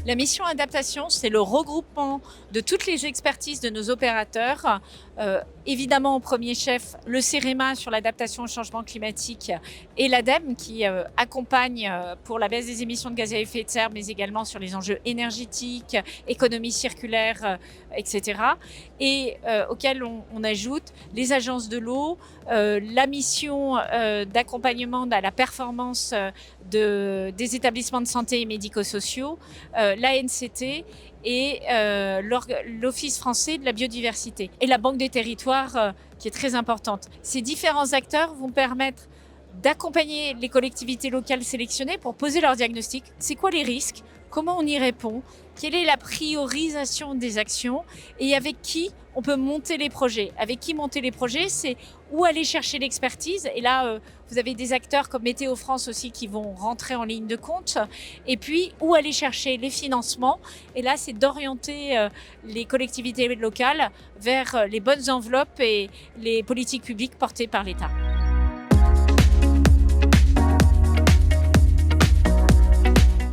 La mission adaptation, c'est le regroupement de toutes les expertises de nos opérateurs. Évidemment, au premier chef, le CEREMA sur l'adaptation au changement climatique et l'ADEME qui accompagne pour la baisse des émissions de gaz à effet de serre, mais également sur les enjeux énergétiques, économie circulaire, etc. Et auquel on ajoute les agences de l'eau, la mission d'accompagnement à la performance des établissements de santé et médico-sociaux, l'ANCT et l'Office français de la biodiversité et la Banque des territoires qui est très importante. Ces différents acteurs vont permettre d'accompagner les collectivités locales sélectionnées pour poser leur diagnostic. C'est quoi les risques? Comment on y répond? Quelle est la priorisation des actions? Et avec qui on peut monter les projets? Avec qui monter les projets? C'est où aller chercher l'expertise. Et là, vous avez des acteurs comme Météo France aussi qui vont rentrer en ligne de compte. Et puis, où aller chercher les financements? Et là, c'est d'orienter les collectivités locales vers les bonnes enveloppes et les politiques publiques portées par l'État.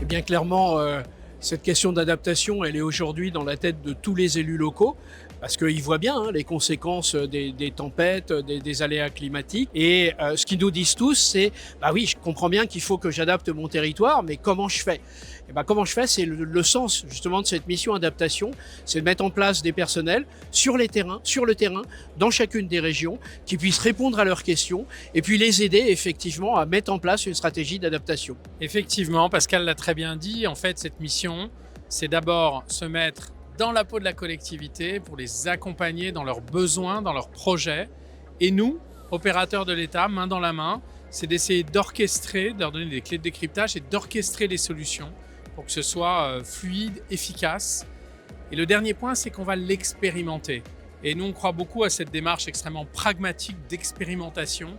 Bien clairement, cette question d'adaptation, elle est aujourd'hui dans la tête de tous les élus locaux, parce qu'ils voient bien les conséquences des tempêtes, des aléas climatiques. Et ce qu'ils nous disent tous, c'est « bah oui, je comprends bien qu'il faut que j'adapte mon territoire, mais comment je fais ?» Et ben, comment je fais, c'est le sens justement de cette mission adaptation, c'est de mettre en place des personnels sur le terrain, dans chacune des régions, qui puissent répondre à leurs questions et puis les aider effectivement à mettre en place une stratégie d'adaptation. Effectivement, Pascal l'a très bien dit, en fait cette mission, c'est d'abord se mettre dans la peau de la collectivité pour les accompagner dans leurs besoins, dans leurs projets. Et nous, opérateurs de l'État, main dans la main, c'est d'essayer d'orchestrer, de leur donner des clés de décryptage et d'orchestrer les solutions pour que ce soit fluide, efficace. Et le dernier point, c'est qu'on va l'expérimenter. Et nous, on croit beaucoup à cette démarche extrêmement pragmatique d'expérimentation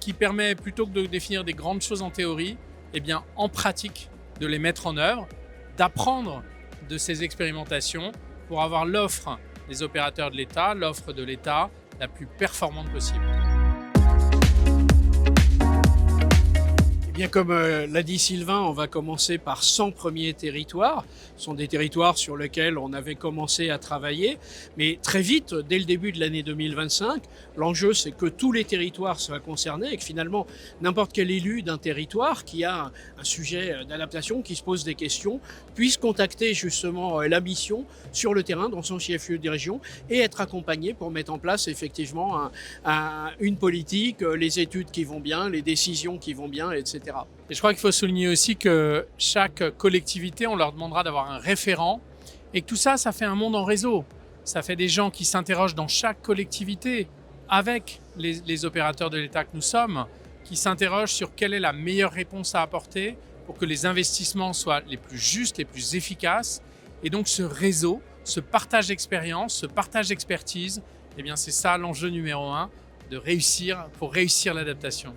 qui permet, plutôt que de définir des grandes choses en théorie, eh bien, en pratique, de les mettre en œuvre, d'apprendre de ces expérimentations pour avoir l'offre des opérateurs de l'État, l'offre de l'État la plus performante possible. Eh bien, comme l'a dit Sylvain, on va commencer par 100 premiers territoires. Ce sont des territoires sur lesquels on avait commencé à travailler. Mais très vite, dès le début de l'année 2025, l'enjeu, c'est que tous les territoires soient concernés et que finalement, n'importe quel élu d'un territoire qui a un sujet d'adaptation, qui se pose des questions, puisse contacter justement la mission sur le terrain, dans son chef-lieu de région, et être accompagné pour mettre en place effectivement une politique, les études qui vont bien, les décisions qui vont bien, etc. Et je crois qu'il faut souligner aussi que chaque collectivité, on leur demandera d'avoir un référent et que tout ça, ça fait un monde en réseau. Ça fait des gens qui s'interrogent dans chaque collectivité avec les opérateurs de l'État que nous sommes, qui s'interrogent sur quelle est la meilleure réponse à apporter pour que les investissements soient les plus justes, les plus efficaces. Et donc ce réseau, ce partage d'expérience, ce partage d'expertise, eh bien c'est ça l'enjeu numéro 1 pour réussir l'adaptation.